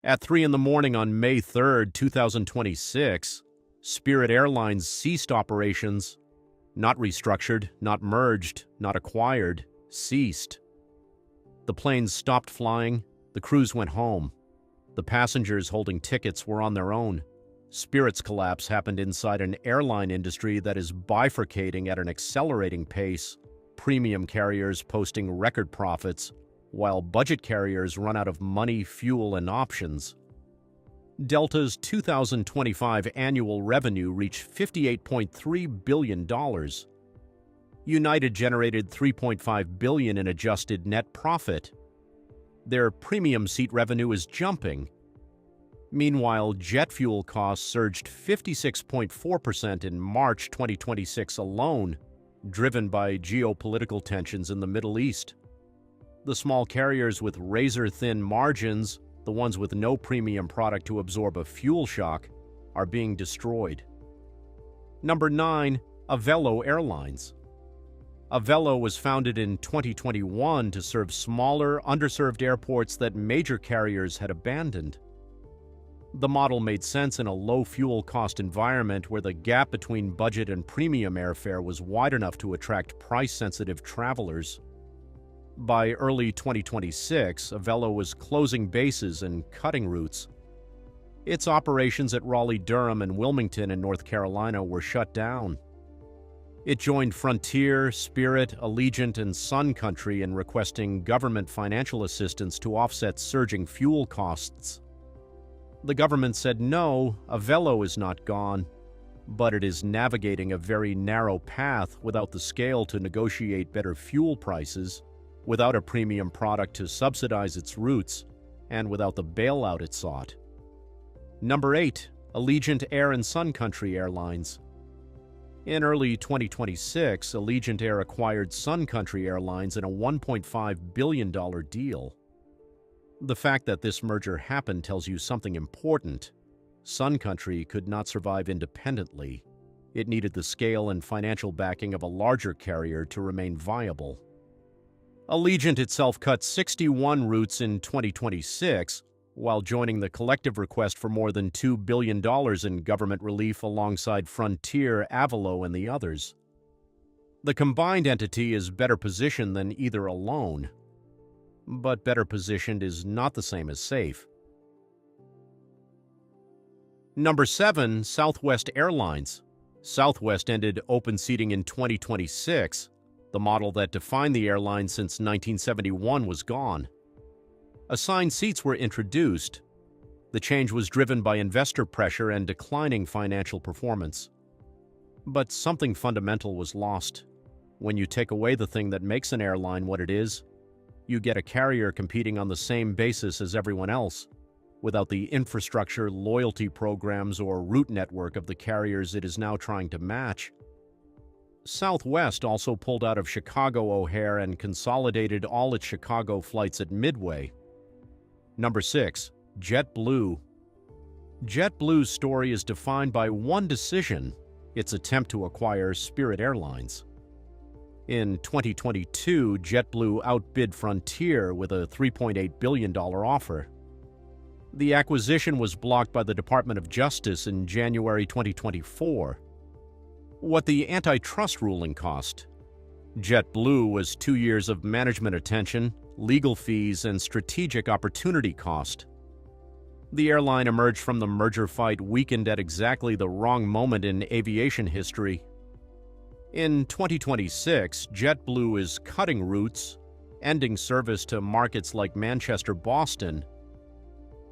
At 3 in the morning on May 3rd, 2026, Spirit Airlines ceased operations, not restructured, not merged, not acquired, ceased. The planes stopped flying, the crews went home. The passengers holding tickets were on their own. Spirit's collapse happened inside an airline industry that is bifurcating at an accelerating pace, premium carriers posting record profits, while budget carriers run out of money, fuel, and options. Delta's 2025 annual revenue reached $58.3 billion. United generated $3.5 billion in adjusted net profit. Their premium seat revenue is jumping. Meanwhile, jet fuel costs surged 56.4% in March 2026 alone, driven by geopolitical tensions in the Middle East. The small carriers with razor-thin margins, the ones with no premium product to absorb a fuel shock, are being destroyed. Number 9. Avelo Airlines. Avelo was founded in 2021 to serve smaller, underserved airports that major carriers had abandoned. The model made sense in a low fuel cost environment where the gap between budget and premium airfare was wide enough to attract price-sensitive travelers. By early 2026, Avelo was closing bases and cutting routes. Its operations at Raleigh-Durham and Wilmington in North Carolina were shut down. It joined Frontier, Spirit, Allegiant, and Sun Country in requesting government financial assistance to offset surging fuel costs. The government said no, Avelo is not gone, but it is navigating a very narrow path without the scale to negotiate better fuel prices, without a premium product to subsidize its routes, and without the bailout it sought. Number 8. Allegiant Air and Sun Country Airlines. In early 2026, Allegiant Air acquired Sun Country Airlines in a $1.5 billion deal. The fact that this merger happened tells you something important. Sun Country could not survive independently. It needed the scale and financial backing of a larger carrier to remain viable. Allegiant itself cut 61 routes in 2026, while joining the collective request for more than $2 billion in government relief alongside Frontier, Avelo, and the others. The combined entity is better positioned than either alone. But better positioned is not the same as safe. Number 7. Southwest Airlines. Southwest ended open seating in 2026. The model that defined the airline since 1971 was gone. Assigned seats were introduced. The change was driven by investor pressure and declining financial performance. But something fundamental was lost. When you take away the thing that makes an airline what it is, you get a carrier competing on the same basis as everyone else, without the infrastructure, loyalty programs, or route network of the carriers it is now trying to match. Southwest also pulled out of Chicago O'Hare and consolidated all its Chicago flights at Midway. Number 6. JetBlue. JetBlue's story is defined by one decision: its attempt to acquire Spirit Airlines. In 2022, JetBlue outbid Frontier with a $3.8 billion offer. The acquisition was blocked by the Department of Justice in January 2024. What the antitrust ruling cost? JetBlue was 2 years of management attention, legal fees, and strategic opportunity cost. The airline emerged from the merger fight weakened at exactly the wrong moment in aviation history. In 2026, JetBlue is cutting routes, ending service to markets like Manchester, Boston.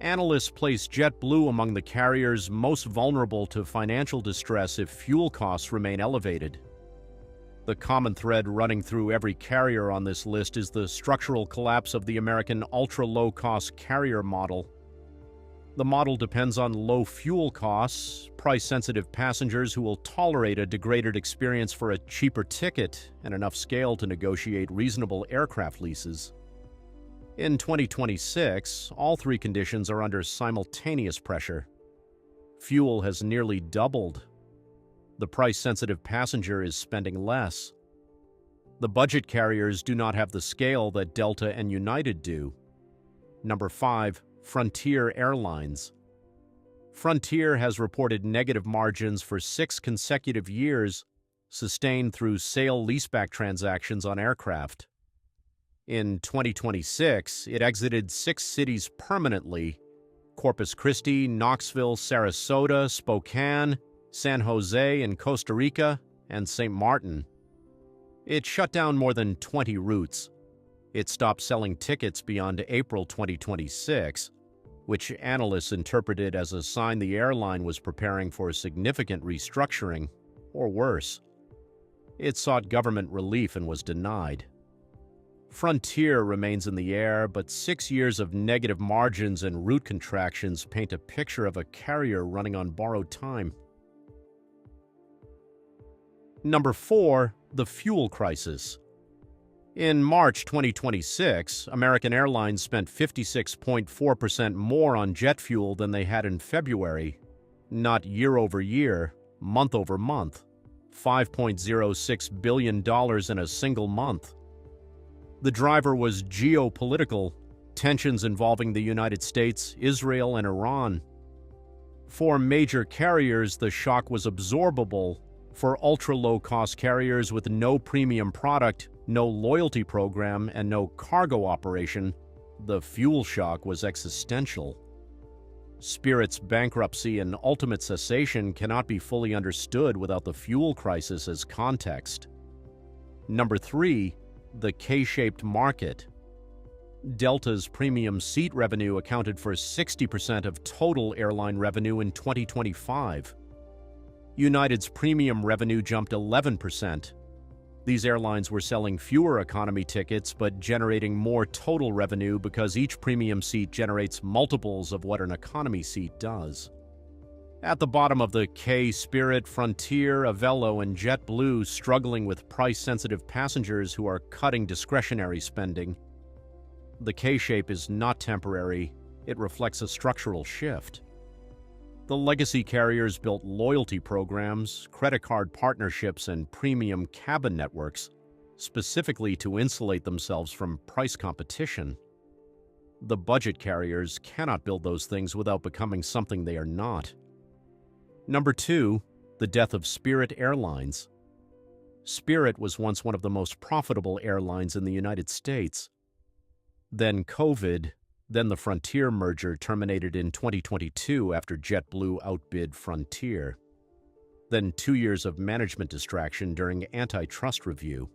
Analysts place JetBlue among the carriers most vulnerable to financial distress if fuel costs remain elevated. The common thread running through every carrier on this list is the structural collapse of the American ultra-low-cost carrier model. The model depends on low fuel costs, price-sensitive passengers who will tolerate a degraded experience for a cheaper ticket, and enough scale to negotiate reasonable aircraft leases. In 2026, all three conditions are under simultaneous pressure. Fuel has nearly doubled. The price-sensitive passenger is spending less. The budget carriers do not have the scale that Delta and United do. Number 5. Frontier Airlines. Frontier has reported negative margins for 6 consecutive years, sustained through sale-leaseback transactions on aircraft. In 2026, it exited 6 cities permanently: Corpus Christi, Knoxville, Sarasota, Spokane, San Jose in Costa Rica, and St. Martin. It shut down more than 20 routes. It stopped selling tickets beyond April 2026, which analysts interpreted as a sign the airline was preparing for a significant restructuring, or worse. It sought government relief and was denied. Frontier remains in the air, but 6 years of negative margins and route contractions paint a picture of a carrier running on borrowed time. Number 4, the fuel crisis. In March 2026, American Airlines spent 56.4% more on jet fuel than they had in February, not year over year, month over month. $5.06 billion in a single month. The driver was geopolitical, tensions involving the United States, Israel, and Iran. For major carriers, the shock was absorbable. For ultra-low-cost carriers with no premium product, no loyalty program, and no cargo operation, the fuel shock was existential. Spirit's bankruptcy and ultimate cessation cannot be fully understood without the fuel crisis as context. Number 3, the K-shaped market. Delta's premium seat revenue accounted for 60% of total airline revenue in 2025. United's premium revenue jumped 11%. These airlines were selling fewer economy tickets but generating more total revenue because each premium seat generates multiples of what an economy seat does. At the bottom of the K, Spirit, Frontier, Avelo, and JetBlue struggling with price-sensitive passengers who are cutting discretionary spending. The K-shape is not temporary, it reflects a structural shift. The legacy carriers built loyalty programs, credit card partnerships, and premium cabin networks, specifically to insulate themselves from price competition. The budget carriers cannot build those things without becoming something they are not. Number 2, the death of Spirit Airlines. Spirit was once one of the most profitable airlines in the United States. Then COVID, then the Frontier merger terminated in 2022 after JetBlue outbid Frontier. Then 2 years of management distraction during antitrust review.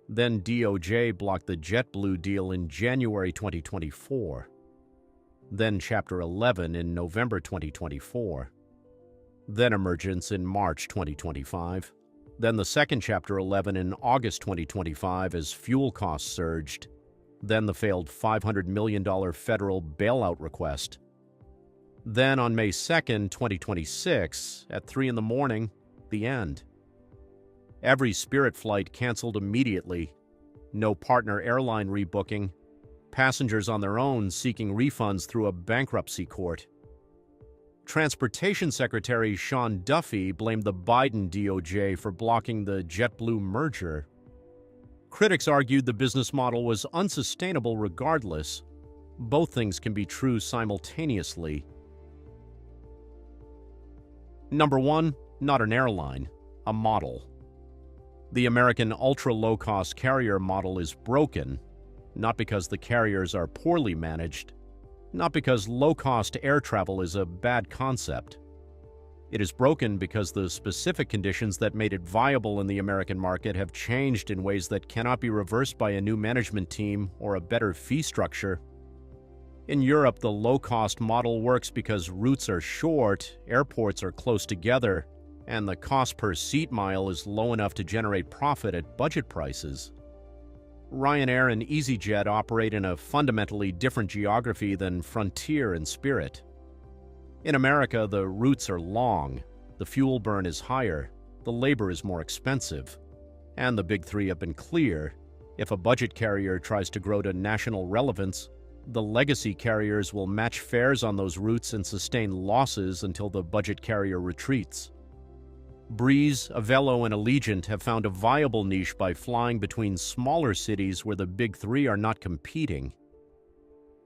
Then DOJ blocked the JetBlue deal in January 2024. Then Chapter 11 in November 2024. Then emergence in March 2025. Then the second Chapter 11 in August 2025 as fuel costs surged. Then the failed $500 million federal bailout request. Then on May 2nd, 2026, at 3 a.m, the end. Every Spirit flight canceled immediately. No partner airline rebooking. Passengers on their own seeking refunds through a bankruptcy court. Transportation Secretary Sean Duffy blamed the Biden DOJ for blocking the JetBlue merger. Critics argued the business model was unsustainable regardless. Both things can be true simultaneously. Number 1, not an airline, a model. The American ultra-low-cost carrier model is broken, not because the carriers are poorly managed, not because low-cost air travel is a bad concept. It is broken because the specific conditions that made it viable in the American market have changed in ways that cannot be reversed by a new management team or a better fee structure. In Europe, the low-cost model works because routes are short, airports are close together, and the cost per seat mile is low enough to generate profit at budget prices. Ryanair and EasyJet operate in a fundamentally different geography than Frontier and Spirit. In America, the routes are long, the fuel burn is higher, the labor is more expensive, and the big three have been clear: if a budget carrier tries to grow to national relevance, the legacy carriers will match fares on those routes and sustain losses until the budget carrier retreats. Breeze, Avelo, and Allegiant have found a viable niche by flying between smaller cities where the big three are not competing.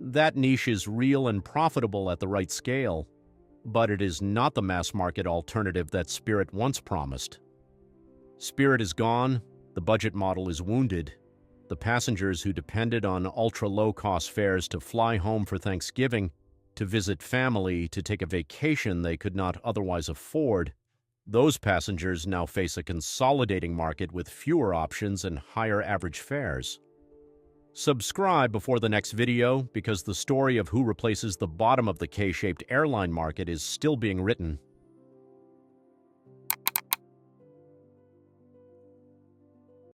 That niche is real and profitable at the right scale, but it is not the mass-market alternative that Spirit once promised. Spirit is gone, the budget model is wounded. The passengers who depended on ultra-low-cost fares to fly home for Thanksgiving, to visit family, to take a vacation they could not otherwise afford, those passengers now face a consolidating market with fewer options and higher average fares. Subscribe before the next video because the story of who replaces the bottom of the K-shaped airline market is still being written.